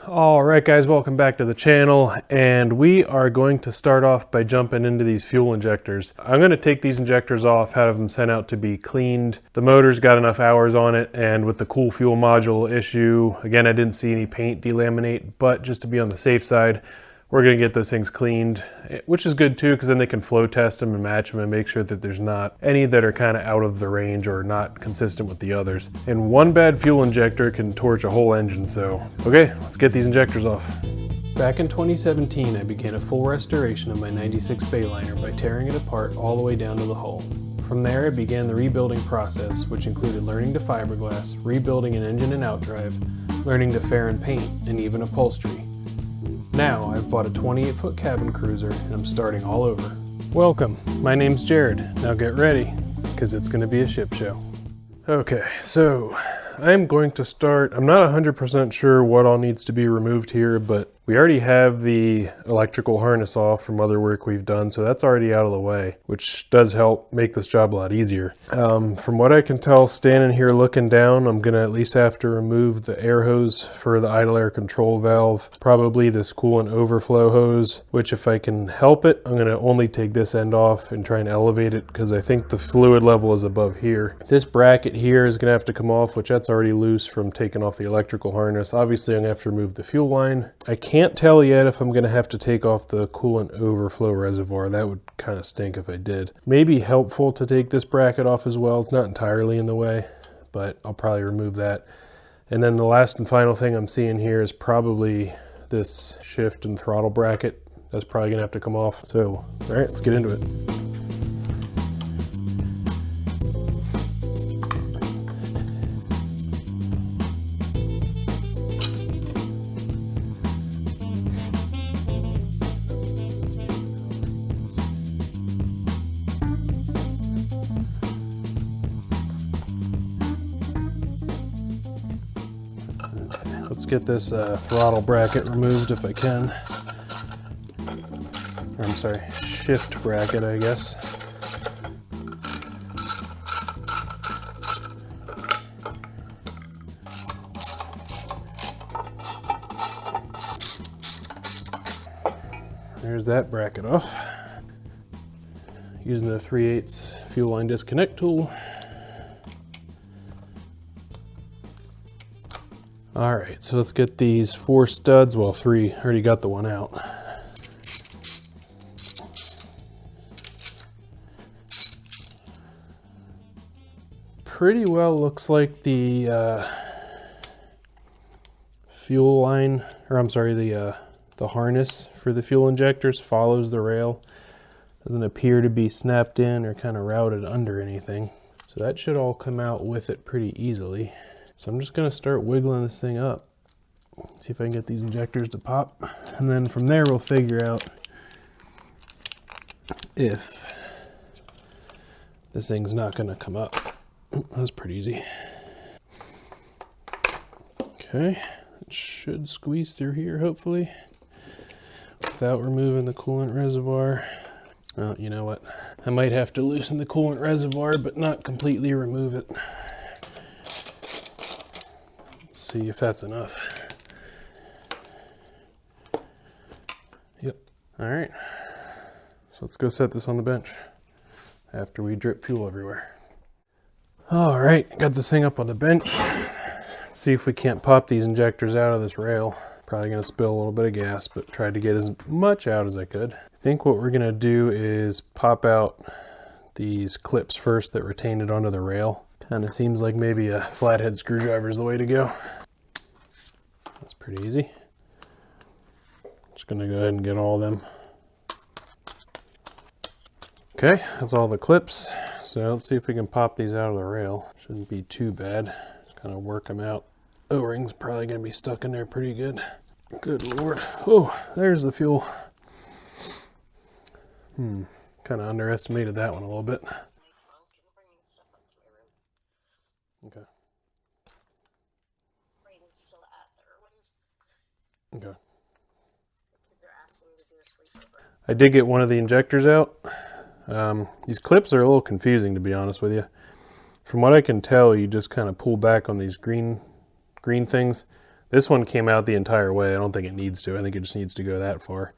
All right, guys, welcome back to the channel, and we are going to start off by jumping into these fuel injectors. I'm going to take these injectors off, have them sent out to be cleaned. The motor's got enough hours on it, and with the cool fuel module issue, again, I didn't see any paint delaminate, but just to be on the safe side, we're going to get those things cleaned, which is good too, because then they can flow test them and match them and make sure that there's not any that are kind of out of the range or not consistent with the others. And one bad fuel injector can torch a whole engine, so okay, let's get these injectors off. Back in 2017, I began a full restoration of my 96 Bayliner by tearing it apart all the way down to the hull. From there, I began the rebuilding process, which included learning to fiberglass, rebuilding an engine and outdrive, learning to fair and paint, and even upholstery. Now, I've bought a 28-foot cabin cruiser and I'm starting all over. Welcome, my name's Jared. Now get ready, because it's going to be a ship show. Okay, so I'm going to start. I'm not 100% sure what all needs to be removed here, but we already have the electrical harness off from other work we've done, so that's already out of the way, which does help make this job a lot easier. From what I can tell, standing here looking down, I'm going to at least have to remove the air hose for the idle air control valve, probably this coolant overflow hose, which if I can help it, I'm going to only take this end off and try and elevate it because I think the fluid level is above here. This bracket here is going to have to come off, which that's already loose from taking off the electrical harness. Obviously, I'm going to have to remove the fuel line. I can't tell yet if I'm going to have to take off the coolant overflow reservoir. That would kind of stink if I did. Maybe helpful to take this bracket off as well. It's not entirely in the way, but I'll probably remove that. And then the last and final thing I'm seeing here is probably this shift and throttle bracket. That's probably going to have to come off. So, all right, let's get into it. Let's get this throttle bracket removed if I can. I'm sorry, shift bracket, I guess. There's that bracket off. Using the 3/8 fuel line disconnect tool. All right, so let's get these 4 studs, well 3, already got the one out. Pretty well looks like the fuel line, or I'm sorry, the harness for the fuel injectors follows the rail. Doesn't appear to be snapped in or kind of routed under anything. So that should all come out with it pretty easily. So I'm just going to start wiggling this thing up. See if I can get these injectors to pop. And then from there we'll figure out if this thing's not going to come up. That's pretty easy. Okay, it should squeeze through here hopefully without removing the coolant reservoir. Well, you know what? I might have to loosen the coolant reservoir but not completely remove it. See if that's enough. Yep. All right. So let's go set this on the bench after we drip fuel everywhere. All right, got this thing up on the bench. Let's see if we can't pop these injectors out of this rail. Probably gonna spill a little bit of gas, but tried to get as much out as I could. I think what we're gonna do is pop out these clips first that retain it onto the rail. Kind of seems like maybe a flathead screwdriver is the way to go. That's pretty easy. Just gonna go ahead and get all of them. Okay, that's all the clips. So let's see if we can pop these out of the rail. Shouldn't be too bad. Just kind of work them out. O-ring's probably gonna be stuck in there pretty good. Good Lord. Oh, there's the fuel. Kind of underestimated that one a little bit. Okay. Okay. I did get one of the injectors out. These clips are a little confusing, to be honest with you. From what I can tell, you just kind of pull back on these green things. This one came out the entire way. I don't think it needs to. I think it just needs to go that far.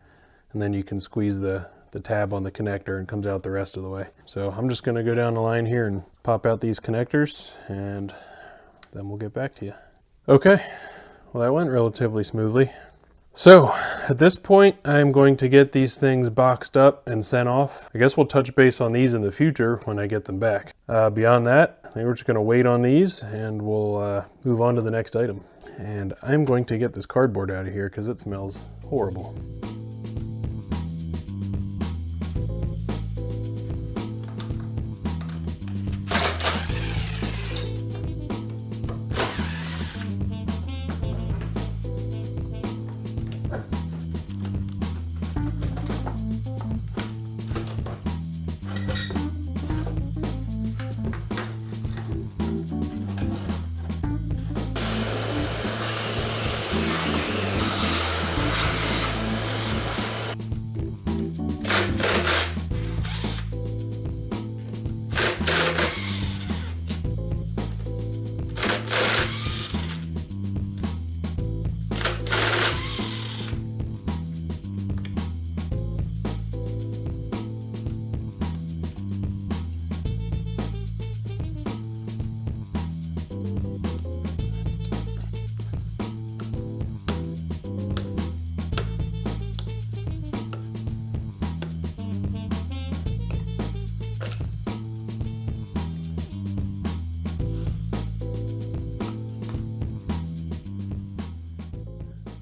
And then you can squeeze the tab on the connector and it comes out the rest of the way. So I'm just gonna go down the line here and pop out these connectors and then we'll get back to you. Okay, well that went relatively smoothly. So at this point, I'm going to get these things boxed up and sent off. I guess we'll touch base on these in the future when I get them back. Beyond that, I think we're just gonna wait on these and we'll move on to the next item. And I'm going to get this cardboard out of here because it smells horrible.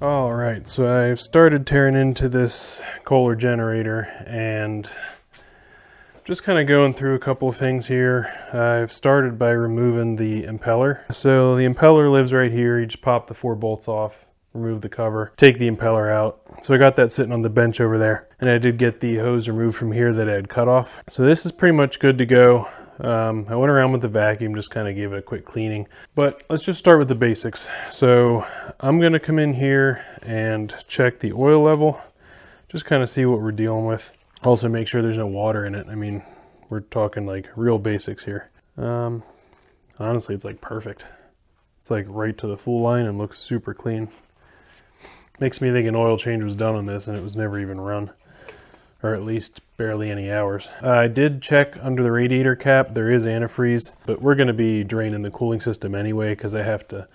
All right, so I've started tearing into this Kohler generator and just kind of going through a couple of things here. I've started by removing the impeller. So the impeller lives right here. You just pop the 4 bolts off, remove the cover, take the impeller out. So I got that sitting on the bench over there. And I did get the hose removed from here that I had cut off. So this is pretty much good to go. I went around with the vacuum, just kind of gave it a quick cleaning. But let's just start with the basics. So I'm going to come in here and check the oil level, just kind of see what we're dealing with. Also make sure there's no water in it. I mean, we're talking like real basics here. Honestly, it's like perfect. It's like right to the full line and looks super clean. Makes me think an oil change was done on this and it was never even run. Or at least barely any hours. I did check under the radiator cap. There is antifreeze, but we're going to be draining the cooling system anyway because I have to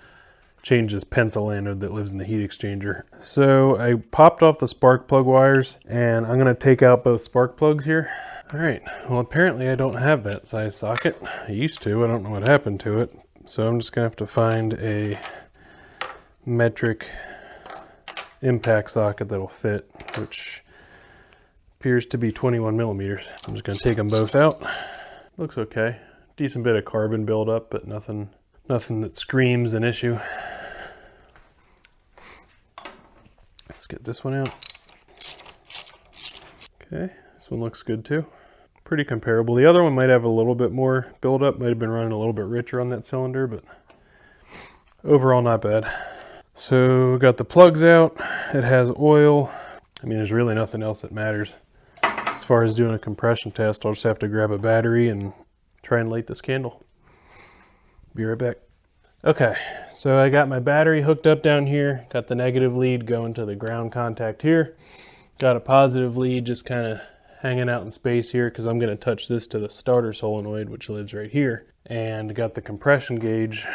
change this pencil anode that lives in the heat exchanger. So I popped off the spark plug wires and I'm going to take out both spark plugs here. All right, well apparently I don't have that size socket. I used to, I don't know what happened to it. So I'm just going to have to find a metric impact socket that'll fit, which appears to be 21 millimeters. I'm just going to take them both out. Looks okay. Decent bit of carbon buildup, but nothing that screams an issue. Let's get this one out. Okay, this one looks good too. Pretty comparable. The other one might have a little bit more buildup, might have been running a little bit richer on that cylinder, but overall not bad. So got the plugs out. It has oil. I mean, there's really nothing else that matters. As far as doing a compression test, I'll just have to grab a battery and try and light this candle. Be right back. Okay, so I got my battery hooked up down here, got the negative lead going to the ground contact here, got a positive lead just kind of hanging out in space here because I'm going to touch this to the starter solenoid, which lives right here, and got the compression gauge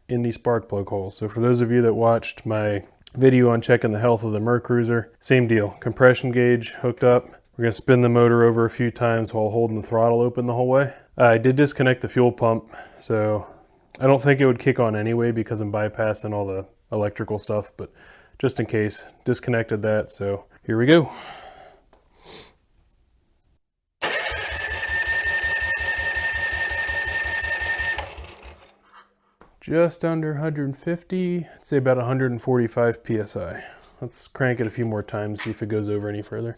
in these spark plug holes. So for those of you that watched my video on checking the health of the Mercruiser, same deal, compression gauge hooked up. We're going to spin the motor over a few times while holding the throttle open the whole way. I did disconnect the fuel pump, so I don't think it would kick on anyway because I'm bypassing all the electrical stuff, but just in case, disconnected that, so here we go. Just under 150, I'd say about 145 PSI. Let's crank it a few more times, see if it goes over any further.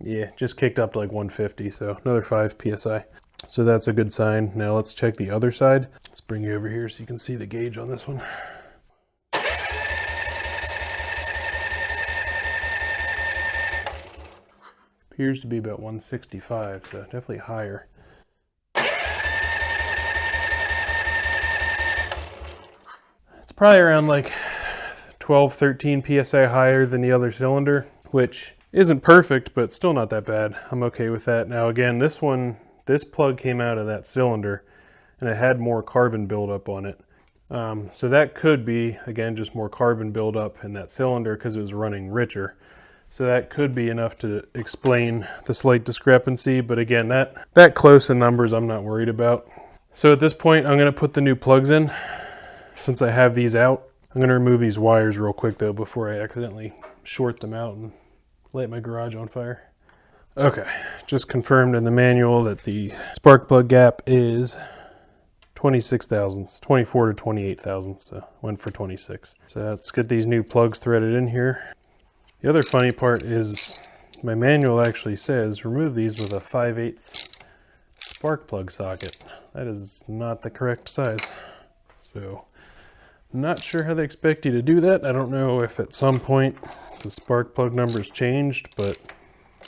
Yeah, just kicked up to like 150, so another 5 PSI. So that's a good sign. Now let's check the other side. Let's bring you over here so you can see the gauge on this one. Appears to be about 165, so definitely higher. probably around like 12, 13 PSI higher than the other cylinder, which isn't perfect, but still not that bad. I'm okay with that. Now again, this plug came out of that cylinder and it had more carbon buildup on it. So that could be, again, just more carbon buildup in that cylinder because it was running richer. So that could be enough to explain the slight discrepancy, but again, that close in numbers I'm not worried about. So at this point, I'm going to put the new plugs in. Since I have these out, I'm going to remove these wires real quick though before I accidentally short them out and light my garage on fire. Okay, just confirmed in the manual that the spark plug gap is 26 thousandths, 24 to 28 thousandths, so went for 26. So let's get these new plugs threaded in here. The other funny part is my manual actually says remove these with a 5/8 spark plug socket. That is not the correct size. So I'm not sure how they expect you to do that. I don't know if at some point the spark plug numbers changed, but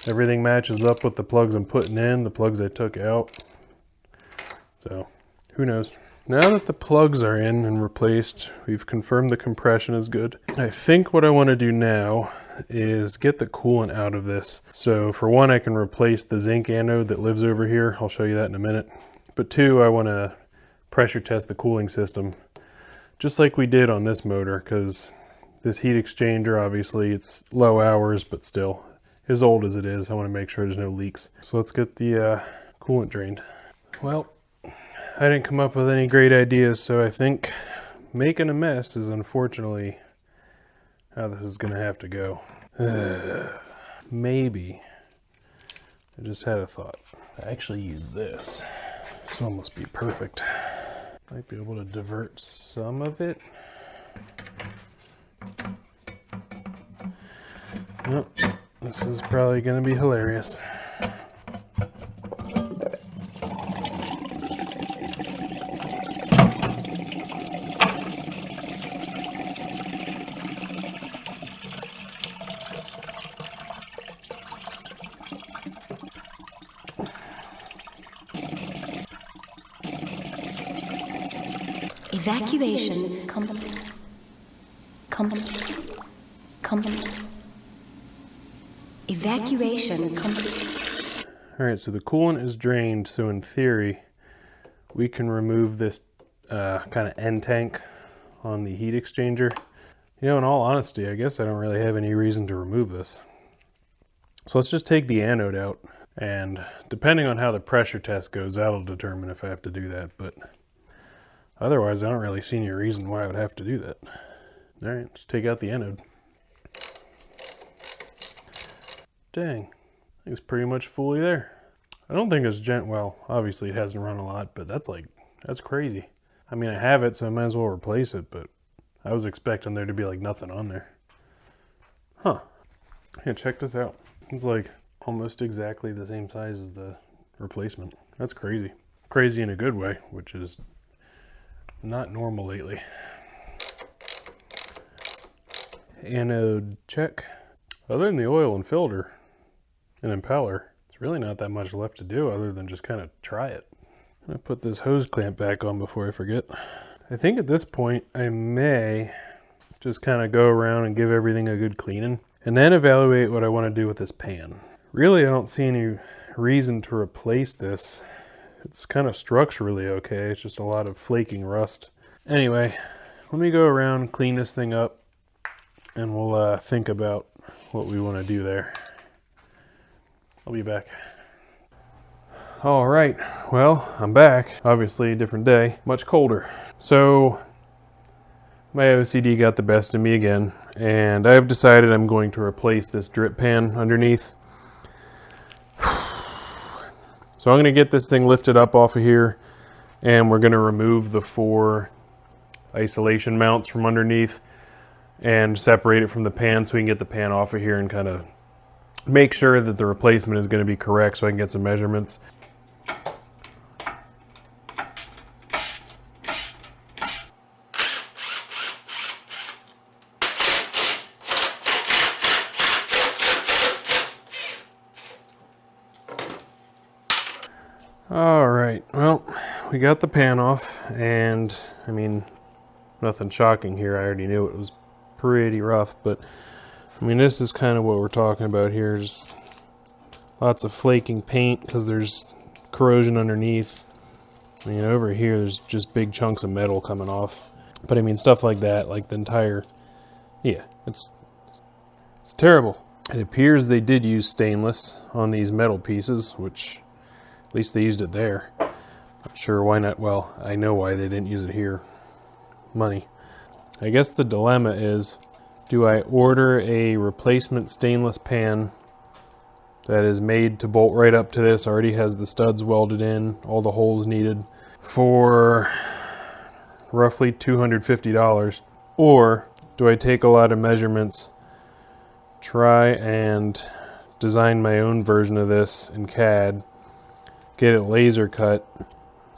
everything matches up with the plugs I'm putting in, the plugs I took out. So who knows? Now that the plugs are in and replaced, we've confirmed the compression is good. I think what I want to do now is get the coolant out of this. So for one, I can replace the zinc anode that lives over here. I'll show you that in a minute. But two, I want to pressure test the cooling system, just like we did on this motor, because this heat exchanger, obviously it's low hours, but still, as old as it is, I want to make sure there's no leaks. So let's get the coolant drained. Well, I didn't come up with any great ideas, so I think making a mess is unfortunately how this is going to have to go. Maybe. I just had a thought. I actually use this. This will almost be perfect. Might be able to divert some of it. Oh, this is probably going to be hilarious. Evacuation Evacuation complete. All right, so the coolant is drained, so in theory, we can remove this kind of end tank on the heat exchanger. You know, in all honesty, I guess I don't really have any reason to remove this. So let's just take the anode out, and depending on how the pressure test goes, that'll determine if I have to do that, but otherwise, I don't really see any reason why I would have to do that. All right, let's take out the anode. Dang, it's pretty much fully there. I don't think it's well, obviously it hasn't run a lot, but that's crazy. I mean, I have it, so I might as well replace it, but I was expecting there to be like nothing on there. Huh. Yeah, check this out. It's like almost exactly the same size as the replacement. That's crazy. Crazy in a good way, which is not normal lately. Anode check. Other than the oil and filter and impeller, it's really not that much left to do other than just kind of try it. I'm gonna put this hose clamp back on before I forget. I think at this point I may just kind of go around and give everything a good cleaning and then evaluate what I want to do with this pan. Really, I don't see any reason to replace this. It's kind of structurally okay. It's just a lot of flaking rust. Anyway, let me go around, clean this thing up, and we'll think about what we want to do there. I'll be back. All right, well, I'm back. Obviously a different day, much colder. So my OCD got the best of me again, and I've decided I'm going to replace this drip pan underneath. So I'm going to get this thing lifted up off of here, and we're going to remove the 4 isolation mounts from underneath and separate it from the pan so we can get the pan off of here and kind of make sure that the replacement is going to be correct so I can get some measurements. All right, well, we got the pan off, and I mean, Nothing shocking here. I already knew it was pretty rough, but I mean, this is kind of what we're talking about here. Just lots of flaking paint because there's corrosion underneath. I mean, over here, there's just big chunks of metal coming off. But I mean, stuff like that, like the entire, yeah, it's terrible. It appears they did use stainless on these metal pieces, which at least they used it there. Not sure why not. Well, I know why they didn't use it here. Money. I guess the dilemma is, do I order a replacement stainless pan that is made to bolt right up to this, already has the studs welded in, all the holes needed, for roughly $250? Or do I take a lot of measurements, try and design my own version of this in CAD, get it laser cut,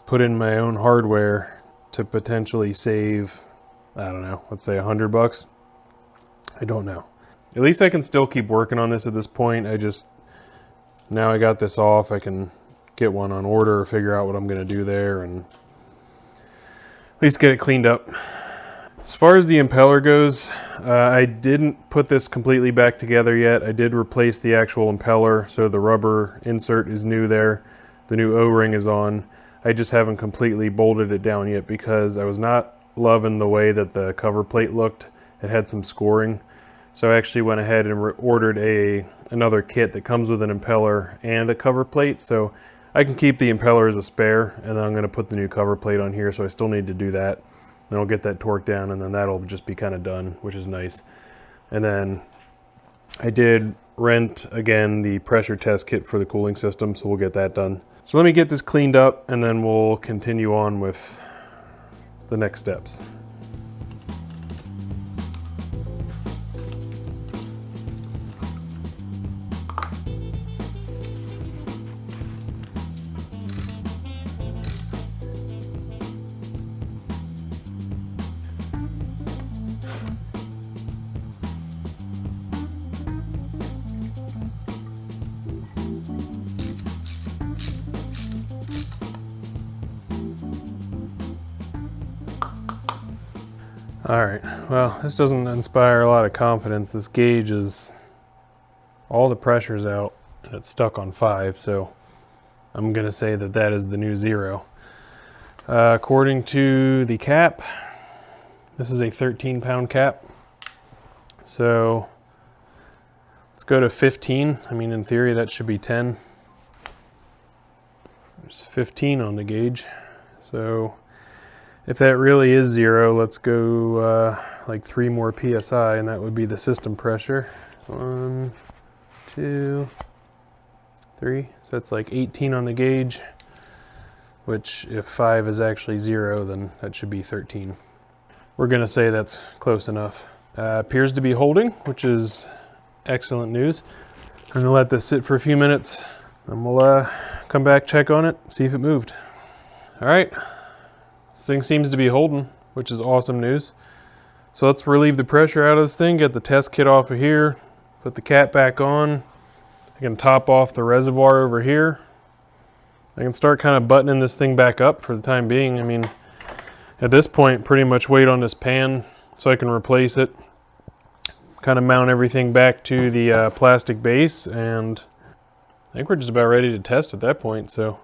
put in my own hardware to potentially save, I don't know, let's say $100? I don't know. At least I can still keep working on this at this point. Now I got this off, I can get one on order, figure out what I'm going to do there, and at least get it cleaned up. As far as the impeller goes, I didn't put this completely back together yet. I did replace the actual impeller, so the rubber insert is new there. The new O-ring is on. I just haven't completely bolted it down yet because I was not loving the way that the cover plate looked. It had some scoring. So I actually went ahead and ordered another kit that comes with an impeller and a cover plate. So I can keep the impeller as a spare, and then I'm going to put the new cover plate on here, so I still need to do that. Then I'll get that torqued down, and then that'll just be kind of done, which is nice. And then I did rent, again, the pressure test kit for the cooling system, so we'll get that done. So let me get this cleaned up, and then we'll continue on with the next steps. All right, well, this doesn't inspire a lot of confidence. This gauge is, all the pressure's out and it's stuck on 5, so I'm gonna say that that is the new 0. According to the cap, this is a 13-pound cap. So let's go to 15. I mean, in theory, that should be 10. There's 15 on the gauge. So if that really is 0, let's go like 3 more PSI, and that would be the system pressure. 1, 2, 3. So that's like 18 on the gauge, which if 5 is actually 0, then that should be 13. We're going to say that's close enough. Appears to be holding, which is excellent news. I'm going to let this sit for a few minutes, and we'll come back, check on it, see if it moved. All right. This thing seems to be holding, which is awesome news. So let's relieve the pressure out of this thing, get the test kit off of here, put the cap back on. I can top off the reservoir over here. I can start kind of buttoning this thing back up for the time being. I mean, at this point, pretty much wait on this pan so I can replace it. Kind of mount everything back to the plastic base, and I think we're just about ready to test at that point, so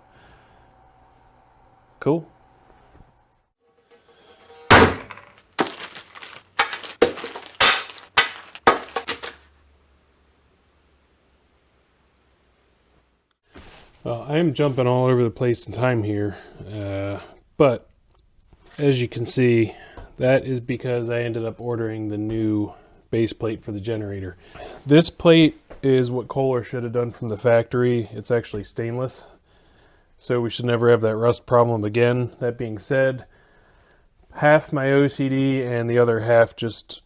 cool. Well, I am jumping all over the place in time here, but as you can see, that is because I ended up ordering the new base plate for the generator. This plate is what Kohler should have done from the factory. It's actually stainless, so we should never have that rust problem again. That being said, half my OCD and the other half just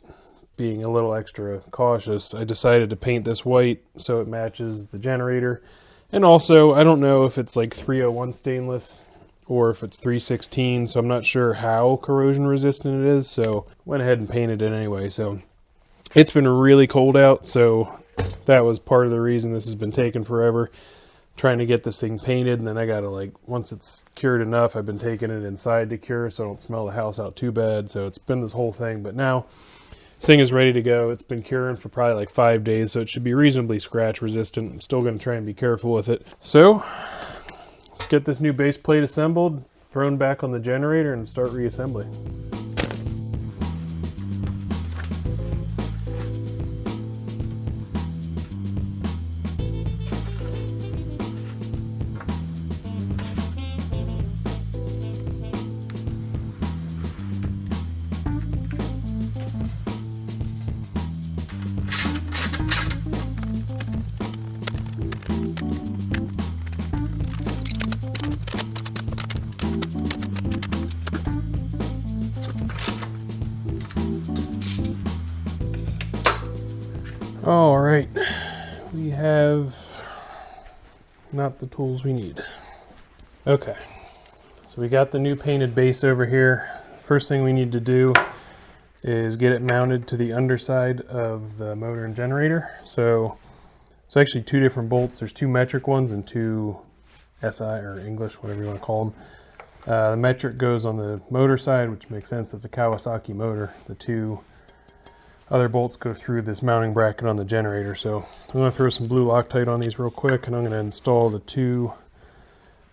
being a little extra cautious, I decided to paint this white so it matches the generator. And also, I don't know if it's like 301 stainless or if it's 316, so I'm not sure how corrosion resistant it is, so went ahead and painted it anyway. So it's been really cold out, so that was part of the reason this has been taking forever. trying to get this thing painted, and then I gotta, like, once it's cured enough, I've been taking it inside to cure so I don't smell the house out too bad. So it's been this whole thing, but now this thing is ready to go. It's been curing for probably like 5 days, so it should be reasonably scratch resistant. I'm still gonna try and be careful with it. So let's get this new base plate assembled, thrown back on the generator, and start reassembling. All right, we have not the tools we need. Okay, so we got the new painted base over here. First thing we need to do is get it mounted to the underside of the motor and generator. So it's actually 2 different bolts. There's 2 metric ones and 2 SI or English, whatever you want to call them. The metric goes on the motor side, which makes sense. It's a Kawasaki motor. The 2 other bolts go through this mounting bracket on the generator. So I'm going to throw some blue Loctite on these real quick, and I'm going to install the 2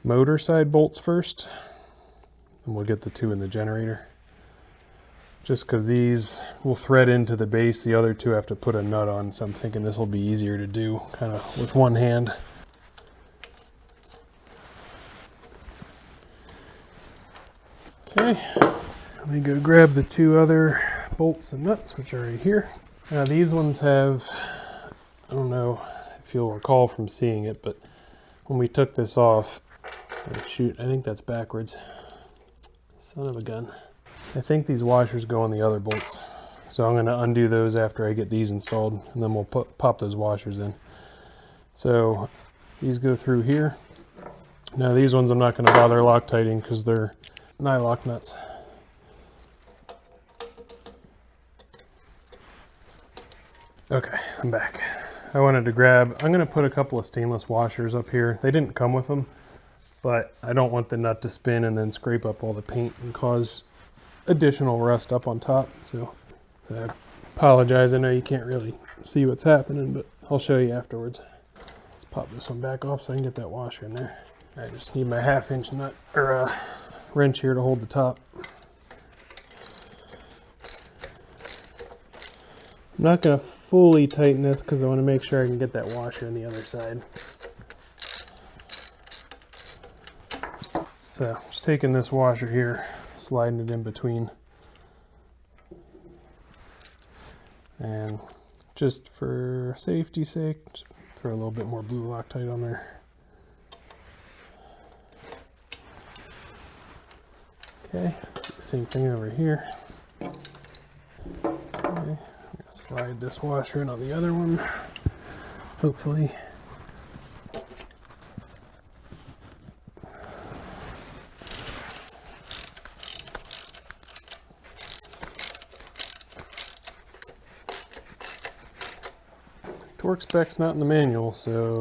motor side bolts first, and we'll get the 2 in the generator. Just because these will thread into the base, the other 2 have to put a nut on, so I'm thinking this will be easier to do kind of with one hand. Okay, let me go grab the 2 other bolts and nuts, which are right here. Now these ones have, I don't know if you'll recall from seeing it, but when we took this off, oh shoot, I think that's backwards. Son of a gun. I think these washers go on the other bolts. So I'm going to undo those after I get these installed, and then we'll pop those washers in. So these go through here. Now these ones I'm not going to bother Loctiting because they're nylock nuts. Okay, I'm back. I wanted to grab, I'm going to put a couple of stainless washers up here. They didn't come with them, but I don't want the nut to spin and then scrape up all the paint and cause additional rust up on top. So I apologize, I know you can't really see what's happening, but I'll show you afterwards. Let's pop this one back off so I can get that washer in there. I just need my 1/2-inch nut or wrench here to hold the top. I'm not going to fully tighten this because I want to make sure I can get that washer on the other side. So just taking this washer here, sliding it in between, and just for safety's sake, just throw a little bit more blue Loctite on there. Okay, same thing over here. Okay. Slide this washer in on the other one, hopefully. Torque spec's not in the manual, so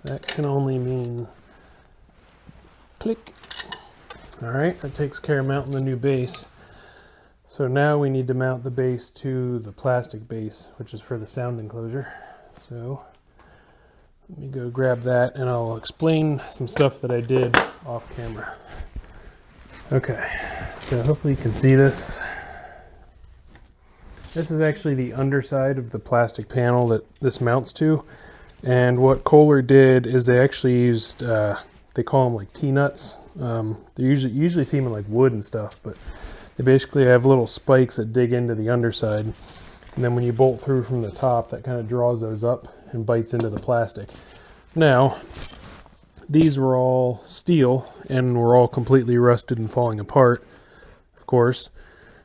that can only mean click. All right, that takes care of mounting the new base. So now we need to mount the base to the plastic base, which is for the sound enclosure. So let me go grab that and I'll explain some stuff that I did off camera. Okay, so hopefully you can see this. This is actually the underside of the plastic panel that this mounts to. And what Kohler did is they actually used, they call them like T-nuts. They usually see them in like wood and stuff, but they basically have little spikes that dig into the underside, and then when you bolt through from the top, that kind of draws those up and bites into the plastic. Now, these were all steel and were all completely rusted and falling apart, of course.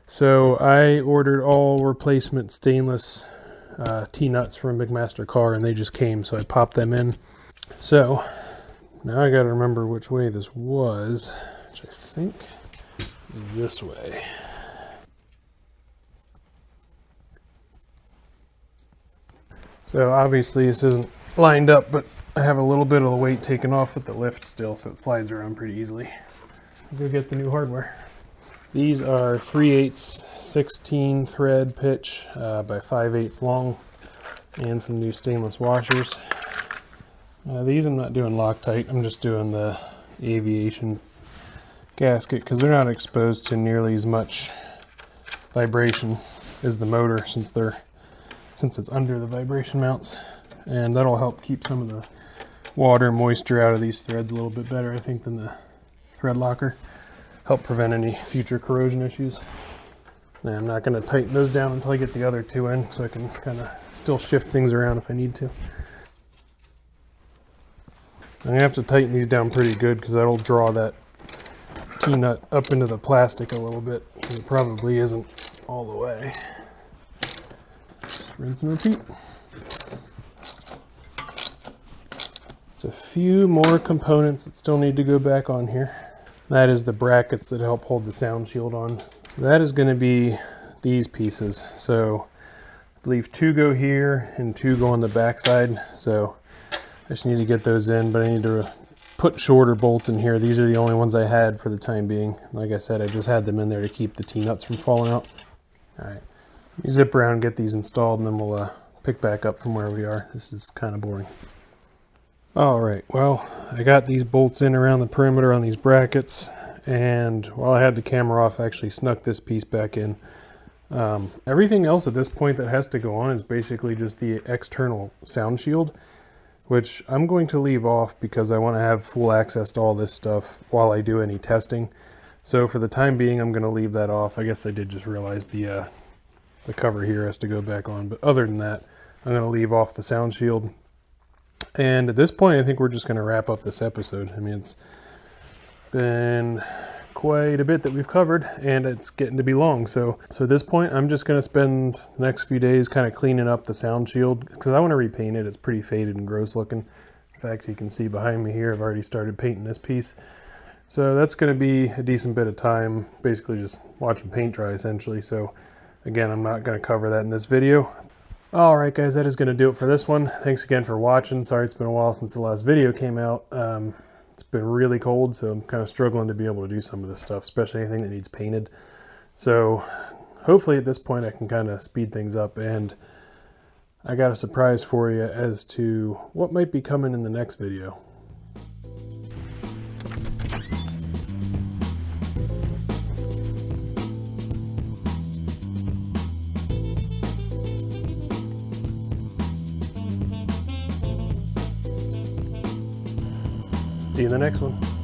So I ordered all replacement stainless T-nuts from McMaster Car, and they just came, so I popped them in. So now I got to remember which way this was, which I think this way. So obviously this isn't lined up, but I have a little bit of the weight taken off with the lift still, so it slides around pretty easily. I'll go get the new hardware. These are 3/8 16 thread pitch by 5/8 long, and some new stainless washers. These I'm not doing Loctite, I'm just doing the aviation gasket because they're not exposed to nearly as much vibration as the motor since it's under the vibration mounts, and that'll help keep some of the water and moisture out of these threads a little bit better, I think, than the thread locker. Help prevent any future corrosion issues. Now, I'm not going to tighten those down until I get the other two in, so I can kind of still shift things around if I need to. I'm going to have to tighten these down pretty good because that'll draw that T-nut up into the plastic a little bit. It probably isn't all the way. Just rinse and repeat. Just a few more components that still need to go back on here. That is the brackets that help hold the sound shield on. So that is going to be these pieces. So I believe 2 go here and 2 go on the back side. So I just need to get those in, but I need to put shorter bolts in here. These are the only ones I had for the time being. Like I said, I just had them in there to keep the T-nuts from falling out. All right, let me zip around and get these installed, and then we'll pick back up from where we are. This is kind of boring. All right, well, I got these bolts in around the perimeter on these brackets, and while I had the camera off, I actually snuck this piece back in. Everything else at this point that has to go on is basically just the external sound shield, which I'm going to leave off because I want to have full access to all this stuff while I do any testing. So for the time being, I'm going to leave that off. I guess I did just realize the cover here has to go back on, but other than that, I'm going to leave off the sound shield. And at this point, I think we're just going to wrap up this episode. I mean, it's been quite a bit that we've covered, and it's getting to be long. So at this point, I'm just going to spend the next few days kind of cleaning up the sound shield because I want to repaint it. It's pretty faded and gross looking. In fact, you can see behind me here, I've already started painting this piece. So that's going to be a decent bit of time, basically just watching paint dry essentially. So again, I'm not going to cover that in this video. Alright guys, that is going to do it for this one. Thanks again for watching. Sorry it's been a while since the last video came out. It's been really cold, so I'm kind of struggling to be able to do some of this stuff, especially anything that needs painted. So hopefully at this point I can kind of speed things up, and I got a surprise for you as to what might be coming in the next video. See you in the next one.